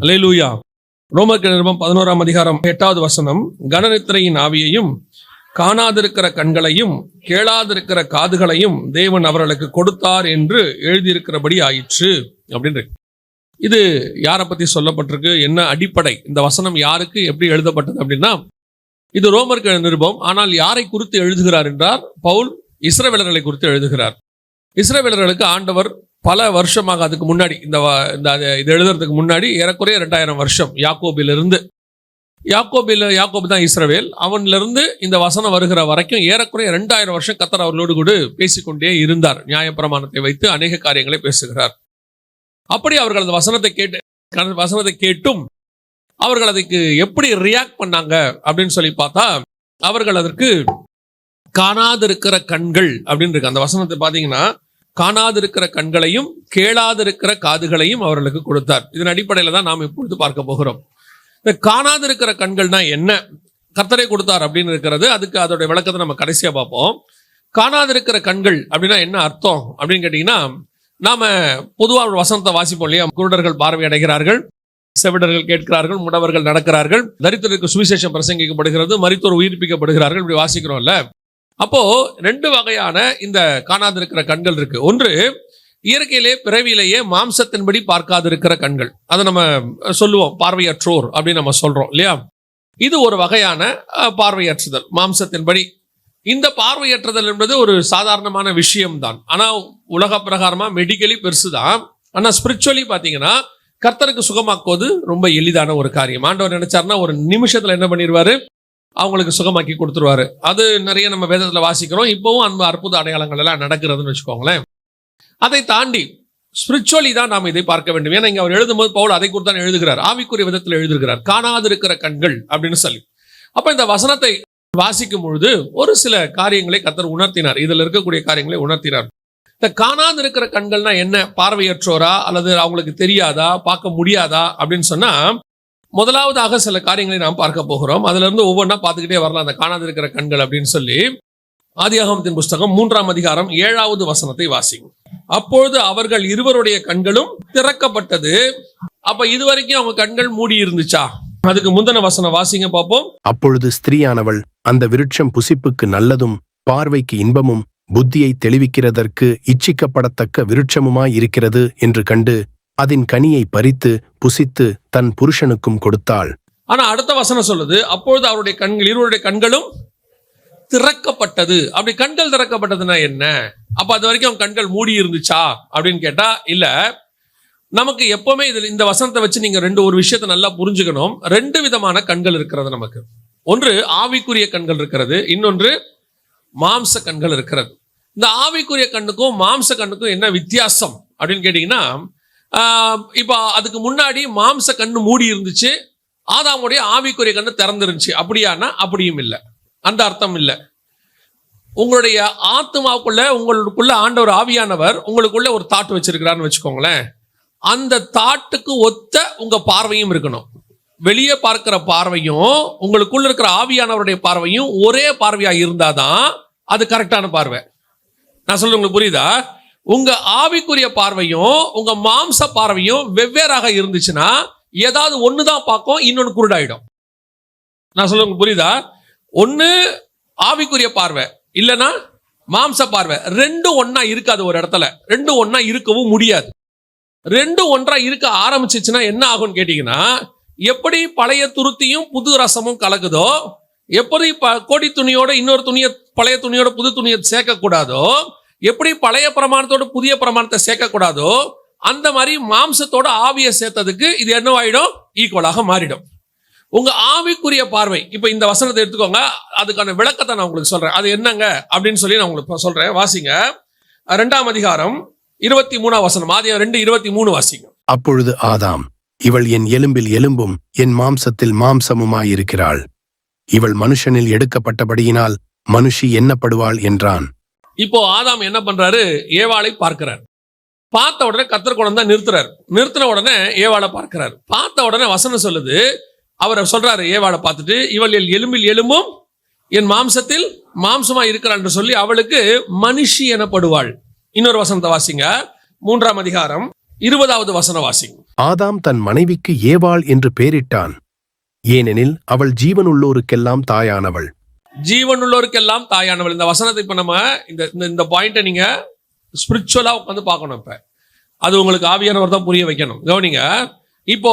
அல்லேலூயா. ரோமர்கள் நிருபம் 11ஆம் அதிகாரம் 8வது வசனம், கனநித்திரையின் ஆவியையும் காணாதிருக்கிற கண்களையும் கேளாதிருக்கிற காதுகளையும் தேவன் அவர்களுக்கு கொடுத்தார் என்று எழுதியிருக்கிறபடி ஆயிற்று அப்படின்னு. இது யாரை பத்தி சொல்லப்பட்டிருக்கு, என்ன அடிப்படை, இந்த வசனம் யாருக்கு எப்படி எழுதப்பட்டது அப்படின்னா, இது ரோமர்கள் நிருபம். ஆனால் யாரை குறித்து எழுதுகிறார் என்றார், பவுல் இஸ்ரவேலர்களை குறித்து எழுதுகிறார். இஸ்ரவேலர்களுக்கு ஆண்டவர் பல வருஷமாக, அதுக்கு முன்னாடி இது எழுதுறதுக்கு முன்னாடி ஏறக்குறைய 2000 வருஷம், யாக்கோபு தான் இஸ்ரவேல், அவனிலிருந்து இந்த வசனம் வருகிற வரைக்கும் ஏறக்குறைய 2000 வருஷம் கர்த்தர் அவர்களோடு கூட பேசிக்கொண்டே இருந்தார். நியாயப்பிரமாணத்தை வைத்து அநேக காரியங்களை பேசுகிறார். அப்படி அவர்கள் அந்த வசனத்தை கேட்டும் அவர்கள் அதுக்கு எப்படி ரியாக்ட் பண்ணாங்க அப்படின்னு சொல்லி பார்த்தா, அவர்கள் அதற்கு காணாதிருக்கிற கண்கள் அப்படின்னு இருக்கு. அந்த வசனத்தை பார்த்தீங்கன்னா, காணாதிருக்கிற கண்களையும் கேளாதிருக்கிற காதுகளையும் அவர்களுக்கு கொடுத்தார். இதன் அடிப்படையில் தான் நாம் இப்பொழுது பார்க்க போகிறோம். இந்த காணாதிருக்கிற கண்கள்னா என்ன, கர்த்தரே கொடுத்தார் அப்படின்னு இருக்கிறது. அதுக்கு அதோட விளக்கத்தை நம்ம கடைசியா பார்ப்போம். காணாதிருக்கிற கண்கள் அப்படின்னா என்ன அர்த்தம் அப்படின்னு கேட்டீங்கன்னா, நாம பொதுவாக ஒரு வசனத்தை வாசிப்போம் இல்லையா, குருடர்கள் பார்வை அடைகிறார்கள், செவிடர்கள் கேட்கிறார்கள், முடவர்கள் நடக்கிறார்கள், தரித்திரருக்கு சுவிசேஷம் பிரசங்கிக்கப்படுகிறது, மரித்தோர் உயிர்ப்பிக்கப்படுகிறார்கள், இப்படி வாசிக்கிறோம்ல. அப்போ 2 வகையான இந்த காணாதிருக்கிற கண்கள் இருக்கு. ஒன்று இயற்கையிலே பிறவியிலேயே மாம்சத்தின்படி பார்க்காதிருக்கிற கண்கள், அதை நம்ம சொல்லுவோம் பார்வையற்றோர் அப்படின்னு நம்ம சொல்றோம் இல்லையா. இது ஒரு வகையான பார்வையற்றுதல் மாம்சத்தின்படி. இந்த பார்வையற்றுதல் என்பது ஒரு சாதாரணமான விஷயம்தான். ஆனா உலக பிரகாரமா மெடிக்கலி பெருசுதான். ஆனா ஸ்பிரிச்சுவலி பாத்தீங்கன்னா கர்த்தருக்கு சுகமாக்குவது ரொம்ப எளிதான ஒரு காரியம். ஆண்டவர் நினைச்சாருன்னா ஒரு நிமிஷத்துல என்ன பண்ணிடுவாரு, அவங்களுக்கு சுகமாக்கி கொடுத்துருவாரு. அது நிறைய நம்ம வேதத்துல வாசிக்கிறோம். இப்பவும் அந்த அற்புத அடையாளங்கள் எல்லாம் நடக்கிறதுன்னு வச்சுக்கோங்களேன். அதை தாண்டி ஸ்பிரிச்சுவலி தான் நாம் இதை பார்க்க வேண்டும். ஏன்னா இங்க அவர் எழுதும்போது பவுல் அதை குறித்து தான் எழுதுகிறார், ஆவிக்குரிய விதத்தில் எழுதுகிறார், காணாதிருக்கிற கண்கள் அப்படின்னு சொல்லி. அப்ப இந்த வசனத்தை வாசிக்கும் பொழுது ஒரு சில காரியங்களை கர்த்தர் உணர்த்தினார், இதுல இருக்கக்கூடிய காரியங்களை உணர்த்தினார். இந்த காணாதிருக்கிற கண்கள்னா என்ன, பார்வையற்றோரா அல்லது அவங்களுக்கு தெரியாதா, பார்க்க முடியாதா அப்படின்னு சொன்னா, முதலாவதாக சில காரியங்களை நாம் பார்க்க போகிறோம். அதுல இருந்து ஒவ்வொன்றா பார்த்துக்கிட்டே வரலாம். அந்த காணாதிருக்கிற கண்கள் அப்படின்னு சொல்லி ஆதியாகமத்தின் புஸ்தகம் 3ஆம் அதிகாரம் 7வது வசனத்தை வாசிங்க. அப்பொழுது அவர்கள் இருவருடைய கண்களும் திறக்கப்பட்டது. அப்ப இதுவரைக்கும் அவங்க கண்கள் மூடி இருந்துச்சா? அதுக்கு முந்தின வசனம் வாசிங்க பார்ப்போம். அப்பொழுது ஸ்திரீயானவள் அந்த விருட்சம் புசிப்புக்கு நல்லதும் பார்வைக்கு இன்பமும் புத்தியை தெளிவிக்கிறதற்கு இச்சிக்கப்படத்தக்க விருட்சமுமாய் இருக்கிறது என்று கண்டு அதன் கனியை பறித்து புசித்து தன் புருஷனுக்கும் கொடுத்தாள். ஆனா அடுத்த வசனம் சொல்லுது, அப்பொழுது அவருடைய கண்கள், இருவருடைய கண்களும் திறக்கப்பட்டது. அப்படி கண்கள் திறக்கப்பட்டதுன்னா என்ன? அப்ப அது வரைக்கும் அவங்க கண்கள் மூடி இருந்துச்சா அப்படின்னு கேட்டா இல்ல. நமக்கு எப்பவுமே இதுல இந்த வசனத்தை வச்சு நீங்க ஒரு விஷயத்தை நல்லா புரிஞ்சுக்கணும். 2 விதமான கண்கள் இருக்கிறது நமக்கு. ஒன்று ஆவிக்குரிய கண்கள் இருக்கிறது, இன்னொன்று மாம்ச கண்கள் இருக்கிறது. இந்த ஆவிக்குரிய கண்ணுக்கும் மாம்ச கண்ணுக்கும் என்ன வித்தியாசம் அப்படின்னு கேட்டீங்கன்னா, இப்ப அதுக்கு முன்னாடி மாம்ச கண்ணு மூடி இருந்துச்சு, ஆதாமுடைய ஆவிக்குரிய கண்ணு திறந்துருந்துச்சு. அப்படியானா அப்படியும் இல்லை, அந்த அர்த்தம் இல்லை. உங்களுடைய ஆத்மாவுக்குள்ள உங்களுக்குள்ள ஆண்டவர் ஆவியானவர் உங்களுக்குள்ள ஒரு தாட் வச்சிருக்கிறான்னு வச்சுக்கோங்களேன். அந்த தாட்டுக்கு ஒத்த உங்க பார்வையும் இருக்கணும். வெளியே பார்க்கிற பார்வையும் உங்களுக்குள்ள இருக்கிற ஆவியானவருடைய பார்வையும் ஒரே பார்வையா இருந்தாதான் அது கரெக்டான பார்வை. நான் சொல்றது உங்களுக்கு புரியுதா? உங்க ஆவிக்குரிய பார்வையும் உங்க மாம்ச பார்வையும் வெவ்வேறாக இருந்துச்சுன்னா ஏதாவது ஒண்ணுதான் பார்க்கும், இன்னொன்னு குருடாயிடும். நான் சொல்றது உங்களுக்கு புரியுதா? ஒண்ணு ஆவிக்குரிய பார்வை, இல்லைன்னா மாம்ச பார்வை. 2 ஒண்ணா இருக்காது ஒரு இடத்துல, 2 ஒண்ணா இருக்கவும் முடியாது. 2 ஒன்றா இருக்க ஆரம்பிச்சிச்சுன்னா என்ன ஆகும்னு கேட்டீங்கன்னா, எப்படி பழைய துருத்தியும் புது ரசமும் கலக்குதோ, எப்படி கோடி துணியோட இன்னொரு துணியை, பழைய துணியோட புது துணியை சேர்க்க கூடாதோ, எப்படி பழைய பிரமாணத்தோட புதிய பிரமாணத்தை சேர்க்க கூடாதோ, அந்த மாதிரி மாம்சத்தோட ஆவியை சேர்த்ததுக்கு இது என்னவாயிடும், ஈக்குவலாக மாறிடும். உங்க ஆவிக்குரிய பார்வை, இப்ப இந்த வசனத்தை எடுத்துக்கோங்க, அதுக்கான விளக்கத்தை நான் உங்களுக்கு சொல்றேன். அது என்னங்க அப்படின்னு சொல்லி நான் உங்களுக்கு சொல்றேன். வாசிங்க 2ஆம் அதிகாரம் 23ஆம் வசனம், ஆதியாகமம் 2:23 வாசிங்க. அப்பொழுது ஆதாம், இவள் என் எலும்பில் எலும்பும் என் மாம்சத்தில் மாம்சமுமாயிருக்கிறாள், இவள் மனுஷனில் எடுக்கப்பட்டபடியினால் மனுஷி எண்ணப்படுவாள் என்றான். இப்போ ஆதாம் என்ன பண்றாரு, ஏவாளை பார்க்கிறார். பார்த்த உடனே கர்த்தர் கொண்டு தான் நிறுத்துறாரு. நிறுத்தின உடனே ஏவாளை பார்க்கிறார். பார்த்த உடனே வசனம் சொல்லுது, அவர் சொல்றாரு ஏவாளை பார்த்துட்டு, இவள் என் எலும்பில் எலும்பும் என் மாம்சத்தில் மாம்சமா இருக்கிறாள் என்று சொல்லி அவளுக்கு மனுஷி எனப்படுவாள். இன்னொரு வசனத்தை வாசிங்க, 3ஆம் அதிகாரம் 20வது வசன வாசிங்க. ஆதாம் தன் மனைவிக்கு ஏவாள் என்று பெயரிட்டான், ஏனெனில் அவள் ஜீவனுள்ளோருக்கெல்லாம் தாயானவள். ஜீவனுள்ளோருக்கெல்லாம் தாயானவள். இந்த வசனத்தை இப்ப நம்ம இந்த பாயிண்ட்டை நீங்க ஸ்பிரிச்சுவலா உட்காந்து பார்க்கணும். இப்ப அது உங்களுக்கு ஆவியானவர் தான் புரிய வைக்கணும். கவனிங்க, இப்போ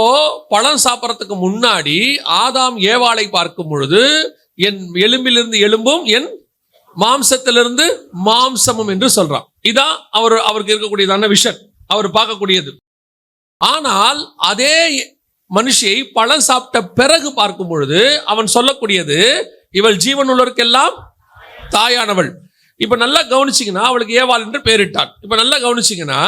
பழம் சாப்பிட்றதுக்கு முன்னாடி ஆதாம் ஏவாளை பார்க்கும் பொழுது என் எலும்பிலிருந்து எலும்பும் என் மாம்சத்திலிருந்து மாம்சமும் என்று சொல்றான். இதான் அவருக்கு இருக்கக்கூடியதான விஷன், அவர் பார்க்கக்கூடியது. ஆனால் அதே மனுஷியை பழம் சாப்பிட்ட பிறகு பார்க்கும் பொழுது அவன் சொல்லக்கூடியது இவள் ஜீவனுள்ளவருக்கெல்லாம் தாயானவள். இப்ப நல்லா கவனிச்சிங்கன்னா அவளுக்கு ஏவாள் என்று பெயரிட்டான். இப்ப நல்லா கவனிச்சிங்கன்னா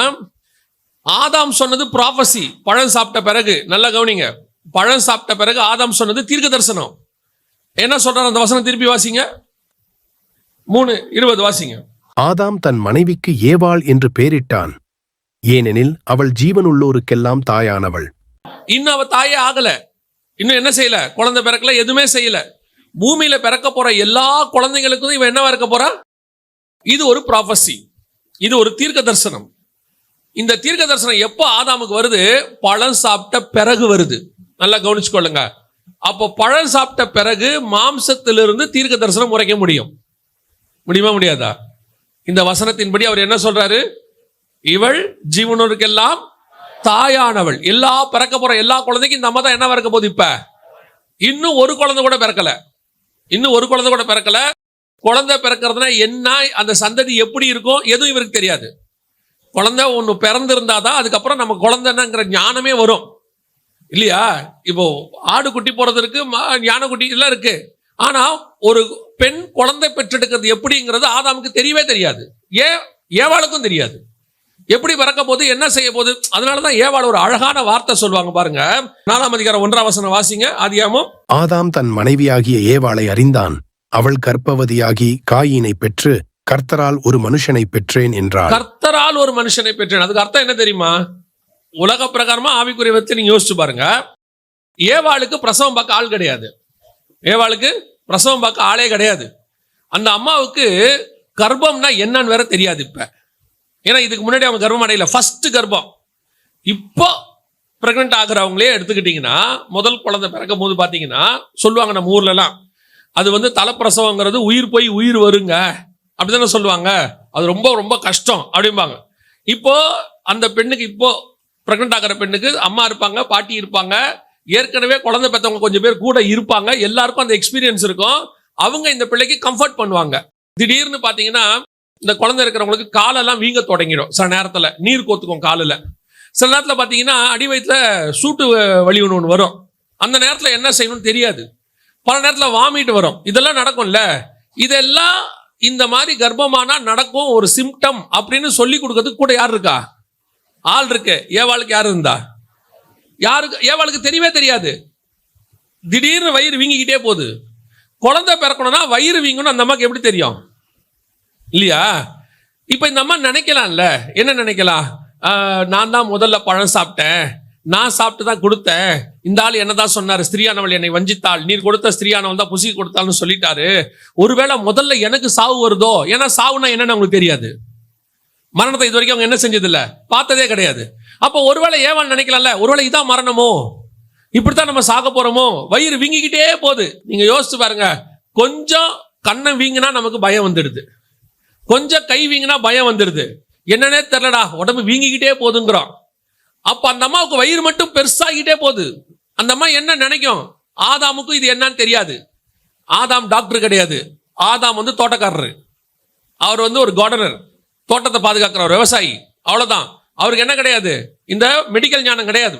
ஆதாம் சொன்னது ப்ராஃபசி, பழம் சாப்பிட்ட பிறகு. நல்லா கவனிங்க, பழம் சாப்பிட்ட பிறகு ஆதாம் சொன்னது தீர்க்க தரிசனம். என்ன சொல்றாரு அந்த வசனம்? திருப்பி வாசிங்க, 3:20 வாசிங்க. ஆதாம் தன் மனைவிக்கு ஏவாள் என்று பெயரிட்டான், ஏனெனில் அவள் ஜீவனுள்ளோருக்கெல்லாம் தாயானவள். இன்னும் அவ தாயே ஆகல, இன்னும் என்ன செய்யல, குழந்தை பிறக்கல, எதுவுமே செய்யல. பூமியில பிறக்க போற எல்லா குழந்தைகளுக்கும் இவன் என்னவா இருக்க போறா? இது ஒரு ப்ராஃபசி, இது ஒரு தீர்க்க தரிசனம். இந்த தீர்க்க தரிசனம் எப்போ ஆதாமுக்கு வருது? பழம் சாப்பிட்ட பிறகு வருது. நல்லா கவனிச்சுக்கொள்ளுங்க. அப்போ பழம் சாப்பிட்ட பிறகு மாம்சத்திலிருந்து தீர்க்க தரிசனம் உரைக்க முடியுமா முடியாதா? இந்த வசனத்தின்படி அவர் என்ன சொல்றாரு? இவள் ஜீவனோருக்கெல்லாம் தாயானவள். எல்லா பிறக்க போற எல்லா குழந்தைக்கும் இந்த அம்மா தான் என்ன பிறக்க போகுது? இப்ப இன்னும் ஒரு குழந்தை கூட பிறக்கல. குழந்தை பிறக்கிறதுனா என்ன, அந்த சந்ததி எப்படி இருக்கும், எதுவும் இவருக்கு தெரியாது. குழந்தை ஒன்று பிறந்திருந்தாதான் அதுக்கப்புறம் நம்ம குழந்தைங்கிற ஞானமே வரும் இல்லையா? இப்போ ஆடு குட்டி போறதுக்கு ஞான குட்டி எல்லாம் இருக்கு. ஆனா ஒரு பெண் குழந்தை பெற்றெடுக்கிறது எப்படிங்கிறது ஆதாமுக்கு தெரியவே தெரியாது. ஏவாளுக்கும் தெரியாது. எப்படி பிறக்க போது, என்ன செய்ய போது. அதனாலதான் ஏவாள் ஒரு அழகான வார்த்தை சொல்லுவாங்க பாருங்க. 4ஆம் அதிகாரம் 1ஆம் வசனம் வாசிங்க. ஆதியாகமம். ஆதாம் தன் மனைவியாகிய ஏவாளை அறிந்தான், அவள் கர்ப்பவதியாகி காயீனை பெற்று கர்த்தரால் ஒரு மனுஷனை பெற்றேன் என்றாள். கர்த்தரால் ஒரு மனுஷனை பெற்றேன், அதுக்கு அர்த்தம் என்ன தெரியுமா? உலக பிரகாரமா ஆவிக்குரிய வச்சு நீங்க யோசிச்சு பாருங்க. ஏவாளுக்கு பிரசவம் பார்க்க ஆள் கிடையாது. ஏவாளுக்கு பிரசவம் பார்க்க ஆளே கிடையாது. அந்த அம்மாவுக்கு கர்ப்பம்னா என்னன்னு வேற தெரியாது. இப்ப ஏன்னா இதுக்கு முன்னாடி அவங்க கர்ப்பம் அடையல, ஃபர்ஸ்ட் கர்ப்பம். இப்போ பிரெக்னென்ட் ஆகுறவங்களே எடுத்துக்கிட்டீங்கன்னா, முதல் குழந்தை பிறக்கும் போது பாத்தீங்கன்னா சொல்லுவாங்க நம்ம ஊர்ல எல்லாம், அது தலைப்பிரசவங்கிறது உயிர் போய் உயிர் வருங்க அப்படிதானே சொல்லுவாங்க. அது ரொம்ப ரொம்ப கஷ்டம் அப்படிம்பாங்க. இப்போ அந்த பெண்ணுக்கு, இப்போ பிரெக்னென்ட் ஆகிற பெண்ணுக்கு அம்மா இருப்பாங்க, பாட்டி இருப்பாங்க, ஏற்கனவே குழந்தை பெற்றவங்க கொஞ்சம் பேர் கூட இருப்பாங்க. எல்லாருக்கும் அந்த எக்ஸ்பீரியன்ஸ் இருக்கும். அவங்க இந்த பிள்ளைக்கு கம்ஃபர்ட் பண்ணுவாங்க. திடீர்னு பாத்தீங்கன்னா இந்த குழந்தை இருக்கிறவங்களுக்கு காலெல்லாம் வீங்க தொடங்கிடும். சில நேரத்துல நீர் கோத்துக்கும் காலில். சில நேரத்துல பாத்தீங்கன்னா அடி வயிற்றுல சூட்டு வலி ஒன்று வரும். அந்த நேரத்துல என்ன செய்யணும்னு தெரியாது. பல நேரத்துல வாமிட் வரும். இதெல்லாம் நடக்கும்ல. இதெல்லாம் இந்த மாதிரி கர்ப்பமானா நடக்கும் ஒரு சிம்டம் அப்படின்னு சொல்லி கொடுக்கறதுக்கு கூட யார் இருக்கா? ஆள் இருக்கு. ஏவாளுக்கு யாரு இருந்தா? ஏவாளுக்கு தெரியவே தெரியாது. திடீர்னு வயிறு வீங்கிக்கிட்டே போகுது. குழந்தை பிறக்கணும்னா வயிறு வீங்கணும் அந்த அம்மாக்கு எப்படி தெரியும் இல்லையா? இப்ப இந்த அம்மா நினைக்கலாம்ல, என்ன நினைக்கலாம்? நான் தான் முதல்ல பழம் சாப்பிட்டேன், நான் சாப்பிட்டு தான் கொடுத்தேன், இந்த ஆள் என்னதான் சொன்னாரு, ஸ்திரீயானவள் என்னை வஞ்சித்தாள், நீர் கொடுத்த ஸ்திரீயானவள் தான் புசி கொடுத்தாள்னு சொல்லிட்டாரு. ஒருவேளை முதல்ல எனக்கு சாவு வருதோ? ஏன்னா சாவுனா என்னன்னு அவங்களுக்கு தெரியாது. மரணத்தை இது வரைக்கும் அவங்க என்ன செஞ்சது இல்ல, பார்த்ததே கிடையாது. அப்போ ஒருவேளை ஏவாள் நினைக்கலாம்ல, ஒருவேளை இதான் மரணமோ, இப்படித்தான் நம்ம சாக போறோமோ? வயிறு வீங்கிக்கிட்டே போகுது. நீங்க யோசிச்சு பாருங்க. கொஞ்சம் கண்ணை வீங்கினா நமக்கு பயம் வந்துடுது, கொஞ்சம் கை வீங்கினா பயம் வந்துடுது. என்னன்னே தெரியலடா, உடம்பு வீங்கிக்கிட்டே போகுதுங்கிறோம். அப்ப அந்த அம்மாவுக்கு வயிறு மட்டும் பெருசாகிட்டே போகுது. அந்த அம்மா என்ன நினைக்கும்? ஆதாமுக்கும் இது என்னன்னு தெரியாது. ஆதாம் டாக்டர் கிடையாது. ஆதாம் தோட்டக்காரரு. அவர் ஒரு கார்டனர், தோட்டத்தை பாதுகாக்கிற ஒரு விவசாயி. அவ்வளவுதான். அவருக்கு என்ன கிடையாது? இந்த மெடிக்கல் ஞானம் கிடையாது.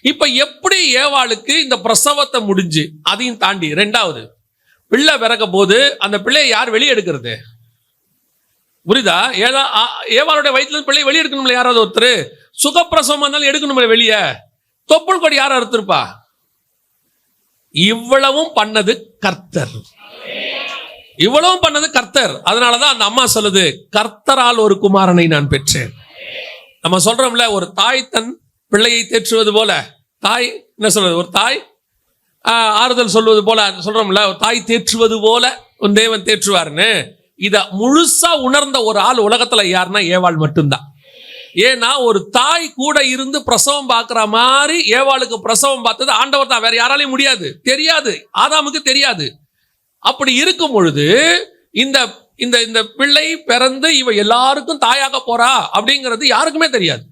இப்ப எப்படி ஏவாளுக்கு இந்த பிரசவத்தை முடிஞ்சு அதையும் தாண்டி ரெண்டாவது பிள்ளை பிறக்க போது அந்த பிள்ளையை யார் வெளியே எடுக்கிறது? புரியுதா? ஏவாளுடைய வயிற்றுல பிள்ளையை வெளியே எடுக்கணும்ல யாராவது ஒருத்தர். சுகப்பிரசவம் இருந்தாலும் எடுக்கணும்ல வெளியே. தொப்புள் கொடி யாரும் அறுத்திருப்பா? இவ்வளவும் பண்ணது கர்த்தர். இவ்வளவும் பண்ணது கர்த்தர். அதனாலதான் அந்த அம்மா சொல்லுது, கர்த்தரால் ஒரு குமாரனை நான் பெற்றேன். நம்ம சொல்றோம்ல, ஒரு தாய் தன் பிள்ளையை தேற்றுவது போல, தாய் என்ன சொல்றது, ஒரு தாய் ஆறுதல் சொல்வது போல சொல்றோம்ல, ஒரு தாய் தேற்றுவது போல உன் தேவன் தேற்றுவார்னு. இத முழுசா உணர்ந்த ஒரு ஆள் உலகத்துல யாருன்னா ஏவாள் மட்டும்தான். ஏன்னா ஒரு தாய் கூட இருந்து பிரசவம் பார்க்கிற மாதிரி ஏவாளுக்கு பிரசவம் பார்த்தது ஆண்டவர் தான், வேற யாராலையும் முடியாது, தெரியாது, ஆதாமுக்கு தெரியாது. அப்படி இருக்கும் பொழுது இந்த இந்த இந்த பிள்ளை பிறந்து இவ எல்லாருக்கும் தாயாக போறா அப்படிங்கிறது யாருக்குமே தெரியாது.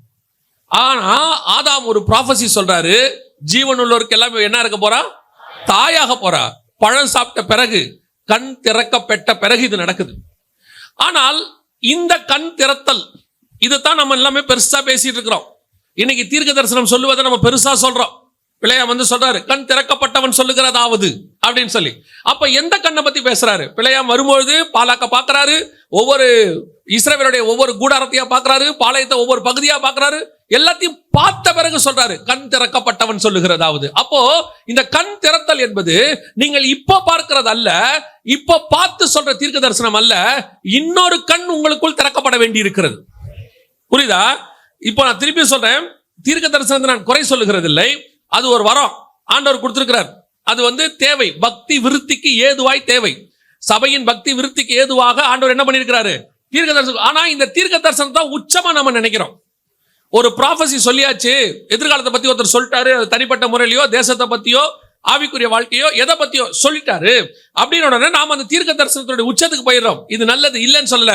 ஆனா ஆதாம் ஒரு ப்ராஃபசி சொல்றாரு, ஜீவன் உள்ளவருக்கு எல்லாம் என்ன இருக்க போறா? தாயாக போறா. பழம் சாப்பிட்ட பிறகு, கண் திறக்கப்பட்ட பிறகு இது நடக்குது. ஆனால் இந்த கண் திறத்தல் இதுதான் நம்ம எல்லாமே பெருசா பேசிட்டு இருக்கிறோம். இன்னைக்கு தீர்க்க தரிசனம் சொல்லுவதை நம்ம பெருசா சொல்றோம். பிள்ளையா வந்து சொல்றாரு, கண் திறக்கப்பட்டவன் சொல்லுகிறதாவது அப்படின்னு சொல்லி. அப்ப எந்த கண்ணை பத்தி பேசுறாரு? பிள்ளையாம் வரும்பொழுது பாலாக்க பாக்குறாரு, ஒவ்வொரு இஸ்ரவேலுடைய ஒவ்வொரு கூடாரத்தையா பாக்குறாரு, பாளையத்தை ஒவ்வொரு பகுதியா பாக்குறாரு, எல்லாத்தையும் பார்த்த பிறகு சொல்றாரு கண் திறக்கப்பட்டவன் சொல்லுகிறதாவது. அப்போ இந்த கண் திறத்தல் என்பது நீங்கள் இப்போ பார்க்கிறது அல்ல, இப்போ பார்த்து சொல்ற தீர்க்க தரிசனம் அல்ல, இன்னொரு கண் உங்களுக்குள் திறக்கப்பட வேண்டி இருக்கிறது. புரியுதா? இப்போ நான் திருப்பி சொல்றேன், தீர்க்க தரிசனத்தை நான் குறை சொல்லுகிறது இல்லை, அது ஒரு வரம் ஆண்டவர் கொடுத்திருக்கிறார். அது வந்து தேவை, பக்தி விருத்திக்கு ஏதுவாய் தேவை. சபையின் பக்தி விருத்திக்கு ஏதுவாக ஆண்டவர் என்ன பண்ணியிருக்கிறாரு? தீர்க்க தரிசனம். ஆனா இந்த தீர்க்க தரிசனம் தான் உச்சமா நம்ம நினைக்கிறோம். ஒரு ப்ராஃபசி சொல்லியாச்சு, எதிர்காலத்தை பத்தி ஒருத்தர் சொல்லிட்டாரு, அது தனிப்பட்ட முறையிலையோ தேசத்தை பத்தியோ ஆவிக்குரிய வாழ்க்கையோ எதை பத்தியோ சொல்லிட்டாரு அப்படின்னு உடனே நாம அந்த தீர்க்க தரிசனத்துடைய உச்சத்துக்கு போயிடுறோம். இது நல்லது இல்லைன்னு சொல்லல,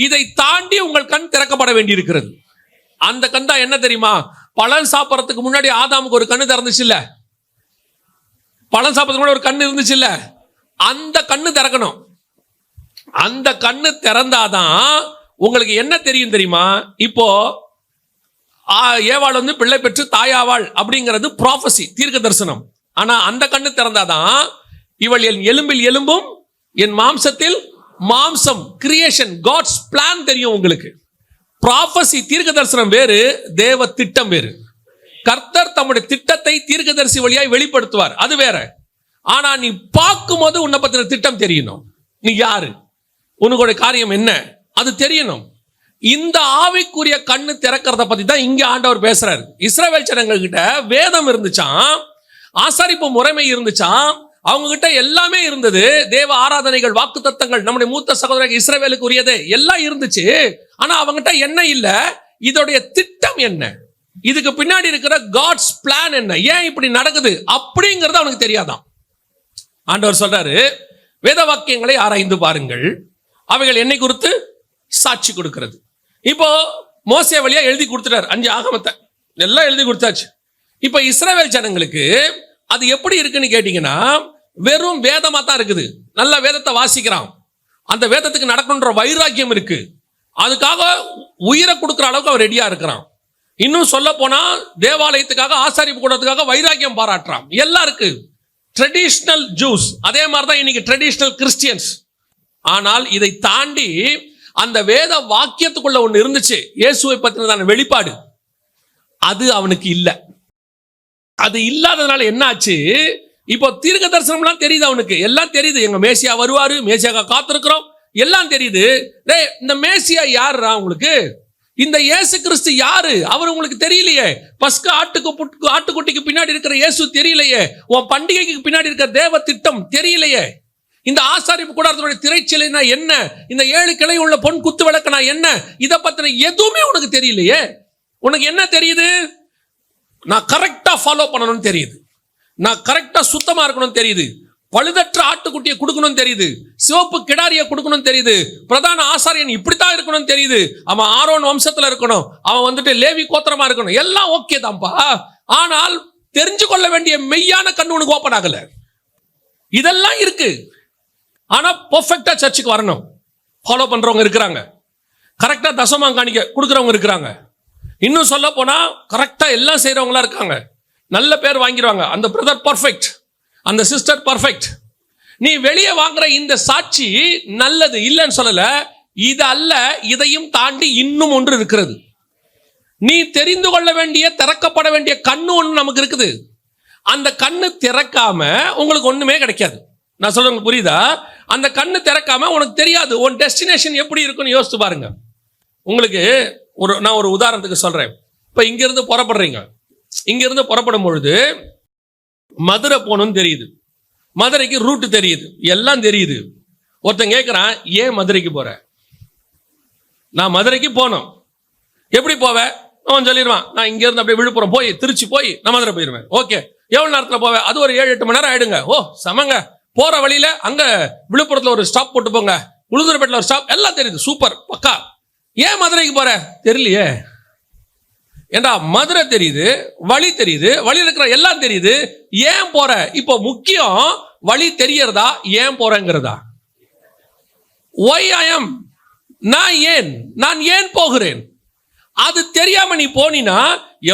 இதை தாண்டி உங்கள் கண் திறக்கப்பட வேண்டி இருக்கிறது. அந்த கண் தான் என்ன தெரியுமா? பழம் சாப்பிட்றதுக்கு முன்னாடி ஆதாமுக்கு ஒரு கண்ணு திறந்துச்சு இல்ல, பழம் சாப்பிட்றதுக்கு முன்னாடி ஒரு கண்ணு இருந்துச்சு இல்ல, அந்த கண்ணு திறக்கணும். அந்த கண்ணு திறந்தாதான் உங்களுக்கு என்ன தெரியும் தெரியுமா? இப்போ ஏவாள் வந்து பிள்ளை பெற்று தாயாவாள் அப்படிங்கிறது ப்ராஃபசி, தீர்க்க தரிசனம். ஆனா அந்த கண்ணு திறந்தாதான் இவள் என் எலும்பில் எலும்பும் என் மாம்சத்தில் மாம்சம், கிரியேஷன், காட்ஸ் பிளான் தெரியும் உங்களுக்கு. ப்ராஃபசி தீர்க்க தரிசனம் வேறு, தேவ திட்டம் வேறு. கர்த்தர் தம்முடைய திட்டத்தை தீர்க்கதரிசி வழியாய் வெளிப்படுத்துவார், அது வேற. ஆனா நீ பார்க்கும் போது உன்னை பத்தின திட்டம் தெரியணும். நீ யாரு, உனக்குடைய காரியம் என்ன, அது தெரியணும். இந்த ஆவிக்குரிய கண்ணு திறக்கிறத பத்தி தான் இங்க ஆண்டவர் பேசுறாரு. இஸ்ரவேல் ஜனங்கள் கிட்ட வேதம் இருந்துச்சாம், ஆசாரிப்பு முறைமை இருந்துச்சாம், அவங்க கிட்ட எல்லாமே இருந்தது. தேவ ஆராதனைகள், வாக்கு தத்தங்கள், நம்முடைய மூத்த சகோதரர்கள் இஸ்ரவேலுக்கு உரியதே எல்லாம் இருந்துச்சு. ஆனா அவங்ககிட்ட என்ன இல்ல, இதோடைய திட்டம் என்ன, இதுக்கு பின்னாடி இருக்கிற காட்ஸ் பிளான் என்ன, ஏன் இப்படி நடக்குது அப்படிங்கறது அவனுக்கு தெரியாதான். ஆண்டவர் சொல்றாரு, வேத வாக்கியங்களை ஆராய்ந்து பாருங்கள், அவைகள் என்னை குறித்து சாட்சி கொடுக்கிறது. இப்போ மோசே வழியா எழுதி கொடுத்துட்டார், 5 ஆகமத்தை எல்லாம் எழுதி கொடுத்தாச்சு. இப்ப இஸ்ரவேல் ஜனங்களுக்கு அது எப்படி இருக்குன்னு கேட்டீங்கன்னா, வெறும் வேதமா தான் இருக்குது. நல்ல வேதத்தை வாசிக்கிறான், அந்த வேதத்துக்கு நடக்கணுன்ற வைராக்கியம் இருக்கு, அதுக்காக உயிரை கொடுக்குற அளவுக்கு அவன் ரெடியா இருக்கிறான். இன்னும் சொல்ல போனா தேவாலயத்துக்காக, ஆசாரிப்பு கூடத்துக்காக வைராக்கியம் பாராட்டுறான், எல்லாம் இருக்கு. ட்ரெடிஷனல் ஜூஸ், அதே மாதிரிதான் இன்னைக்கு ட்ரெடிஷனல் கிறிஸ்டியன்ஸ். ஆனால் இதை தாண்டி அந்த வேத வாக்கியத்துக்குள்ள ஒண்ணு இருந்துச்சு, இயேசுவை பத்தினதான வெளிப்பாடு, அது அவனுக்கு இல்லை. அது இல்லாததுனால என்ன ஆச்சு? இப்போ தீர்க்க தரிசனம்லாம் தெரியுது அவனுக்கு, எல்லாம் தெரியுது. எங்க மேசியா வருவாரு, மேசியாக காத்திருக்கிறோம், எல்லாம் தெரியுது. இந்த மேசியா யாருடா உங்களுக்கு? இந்த இயேசு கிறிஸ்து யாரு அவர் உங்களுக்கு தெரியலையே. பஸ்கா ஆட்டுக்குட்டிக்கு பின்னாடி இருக்கிற இயேசு தெரியலையே. உன் பண்டிகைக்கு பின்னாடி இருக்கிற தேவ திட்டம் தெரியலையே. இந்த ஆசாரிப்பு கூடாரத்தினுடைய திரைச்சிலைனா என்ன, இந்த 7 கிளை உள்ள பொன் குத்து விளக்கனா என்ன, இதை பத்தின எதுவுமே உனக்கு தெரியலையே. உனக்கு என்ன தெரியுது? நான் கரெக்டா ஃபாலோ பண்ணணும்னு தெரியுது, நான் கரெக்டா சுத்தமா இருக்கணும்னு தெரியுது, பழுதற்ற ஆட்டுக்குட்டியை கொடுக்கணும்னு தெரியுது, சிவப்பு கிடாரியை கொடுக்கணும்னு தெரியுது, பிரதான ஆசாரியன் இப்படித்தான் இருக்கணும்னு தெரியுது, அவன் ஆரோன் வம்சத்துல இருக்கணும், அவன் வந்துட்டு லேவி கோத்திரமா இருக்கணும், எல்லாம் ஓகே தான்ப்பா. ஆனால் தெரிஞ்சு கொள்ள வேண்டிய மெய்யான கண்ணு உனக்கு ஓப்பன் ஆகல. இதெல்லாம் இருக்கு, ஆனா பெர்ஃபெக்ட்டா சர்ச்சுக்கு வரணும், ஃபாலோ பண்றவங்க இருக்கிறாங்க, கரெக்டா தசமாம் காணிக்க கொடுக்குறவங்க இருக்கிறாங்க, இன்னும் சொல்ல போனா கரெக்டா எல்லாம் செய்யறவங்களா இருக்காங்க, நல்ல பேர் வாங்கிடுவாங்க. அந்த பிரதர் பர்ஃபெக்ட், அந்த சிஸ்டர் பர்ஃபெக்ட். நீ வெளியே வாங்குற இந்த சாட்சி நல்லது இல்லைன்னு சொல்லல, இது அல்ல, இதையும் தாண்டி இன்னும் ஒன்று இருக்கிறது. நீ தெரிந்து கொள்ள வேண்டிய, திறக்கப்பட வேண்டிய கண்ணு ஒன்று நமக்கு இருக்குது. அந்த கண்ணு திறக்காம உங்களுக்கு ஒண்ணுமே கிடைக்காது. நான் சொல்றது புரியுதா? அந்த கண்ணு திறக்காம உனக்கு தெரியாது உன் டெஸ்டினேஷன் எப்படி இருக்குன்னு யோசிச்சு பாருங்க. உங்களுக்கு நான் ஒரு உதாரணத்துக்கு சொல்றேன். இப்ப இங்கிருந்து புறப்படுறீங்க, இங்கிருந்து புறப்படும் பொழுது மதுரை போகணும்னு தெரியுது, மதுரைக்கு ரூட் தெரியுது, எல்லாம் தெரியுது. ஒருத்தன் கேட்கிறான், ஏன் மதுரைக்கு போற? நான் மதுரைக்கு போனோம். எப்படி போவேன்? அவன் சொல்லிடுவான், நான் இங்க இருந்து அப்படியே விழுப்புரம் போய் திருச்சி போய் நான் மதுரை போயிருவேன். ஓகே, எவ்வளவு நேரத்துல போவேன்? அது ஒரு 7-8 மணி நேரம் ஆயிடுங்க. ஓ சமங்க. போற வழியில அங்க விழுப்புரத்துல ஒரு ஸ்டாப் போட்டு போங்க, உளுந்தூர்பேட்டில் ஒரு ஸ்டாப், எல்லாம் தெரியுது, சூப்பர் பக்கா. ஏன் மதுரைக்கு போற? தெரியலையே. ஏண்டா மதுரை தெரியுது, வழி தெரியுது, வழியில் இருக்கிற எல்லாம் தெரியுது, ஏன் போற? இப்போ முக்கியம் வழி தெரியறதா ஏன் போறேங்கிறதா? Why I am? நான் ஏன் போகிறேன்? அது தெரியாம நீ போனீனா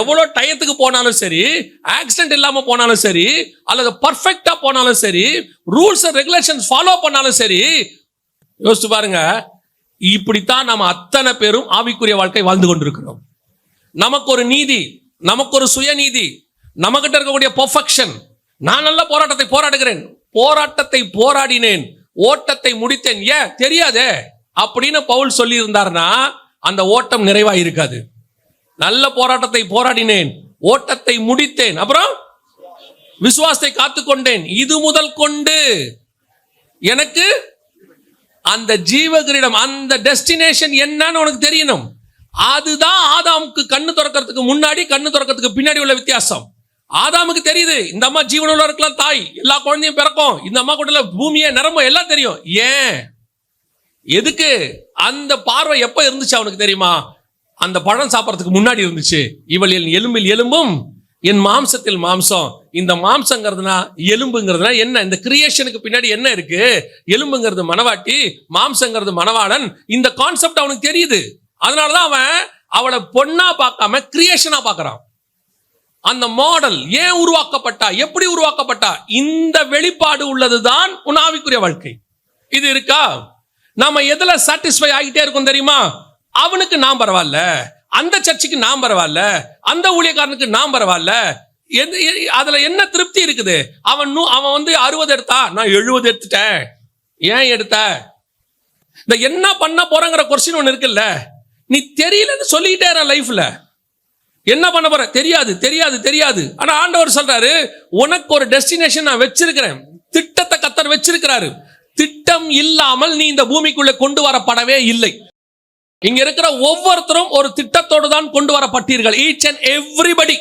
எவ்வளவு டயத்துக்கு போனாலும் சரி, ஆக்சிடென்ட் இல்லாம போனாலும் சரி, அல்லது பர்ஃபெக்டா போனாலும் சரி, ரூல்ஸ் அண்ட் ரெகுலேஷன்ஸ் ஃபாலோ பண்ணாலும் சரி, யோசிச்சு பாருங்க. இப்படித்தான் நம்ம அத்தனை பேரும் ஆவிக்குரிய வாழ்க்கை வாழ்ந்து கொண்டிருக்கிறோம். நமக்கு ஒரு நீதி, நமக்கு ஒரு சுயநீதி, நமக்கிட்ட இருக்கக்கூடிய பெர்ஃபெக்ஷன். நான் நல்ல போராட்டத்தை போராடினேன், ஓட்டத்தை முடித்தேன். ஏன் தெரியாதே அப்படின்னு பவுல் சொல்லி இருந்தார்னா அந்த ஓட்டம் நிறைவா இருக்காது. நல்ல போராட்டத்தை போராடினேன், ஓட்டத்தை முடித்தேன், அப்புறம் விசுவாசத்தை காத்துக்கொண்டேன். இது முதல் கொண்டு எனக்கு அந்த ஜீவகிரீடம், அந்த டெஸ்டினேஷன் என்னன்னு உனக்கு தெரியணும். அதுதான் ஆதாமுக்கு கண்ணு திறக்கிறதுக்கு முன்னாடி கண்ணு திறக்கிறதுக்கு பின்னாடி உள்ள வித்தியாசம். ஆதாமுக்கு தெரியுது, இந்த அம்மா ஜீவனுள்ள இருக்கலாம், தாய், எல்லா குழந்தையும் பிறக்கும், இந்த அம்மா கூட பூமியே நிரம்பும், எல்லாம் தெரியும். ஏன்? எதுக்கு? அந்த பார்வை எப்ப இருந்துச்சு அவனுக்கு தெரியுமா? அந்த பழம் சாப்பிட்றதுக்கு முன்னாடி இருந்துச்சு. இவள் என் எலும்பில் எலும்பும் என் மாம்சத்தில் மாம்சம். இந்த மாம்சங்கிறதுனா எலும்புங்கிறதுனா என்ன? இந்த கிரியேஷனுக்கு பின்னாடி என்ன இருக்கு? எலும்புங்கிறது மனவாட்டி, மாம்சங்கிறது மனவாளன். இந்த கான்செப்ட் அவனுக்கு தெரியுது. அதனாலதான் அவன் அவளை பொண்ணா பார்க்காம கிரியேஷனா பார்க்கறான். அந்த மாடல் ஏன் உருவாக்கப்பட்டா, எப்படி உருவாக்கப்பட்டா? இந்த வெளிப்பாடு உள்ளதுதான் உன் ஆவிக்குரிய வாழ்க்கை. இது இருக்கா? நாம எதுல சாட்டிஸ்ஃபை ஆகிட்டே இருக்கும் தெரியுமா? அவனுக்கு நான் பரவாயில்ல, அந்த சர்ச்சுக்கு நான் பரவாயில்ல, அந்த ஊழியக்காரனுக்கு நான் பரவாயில்ல. அதுல என்ன திருப்தி இருக்குது? அவன் 60 எடுத்தா, நான் 70 எடுத்துட்டேன். ஏன் எடுத்த? இந்த என்ன பண்ண போறங்கிற கொஸ்டின் ஒண்ணு இருக்குல்ல. நீ தெரியலன்னு சொல்லிட்டே லைஃப்ல என்ன பண்ண போற? தெரியாது. ஆனா ஆண்டவர் சொல்றாரு, உனக்கு ஒரு டெஸ்டினேஷன் நான் வச்சிருக்கிறேன், திட்டத்தை கர்த்தர் வச்சிருக்கிறாரு. திட்டம் இல்லாமல் நீ இந்த பூமிக்குள்ள கொண்டு வரப்படவே இல்லை. இங்க இருக்கிற ஒவ்வொருத்தரும் ஒரு திட்டத்தோடு தான் கொண்டு வரப்பட்டீர்கள். Each and everybody.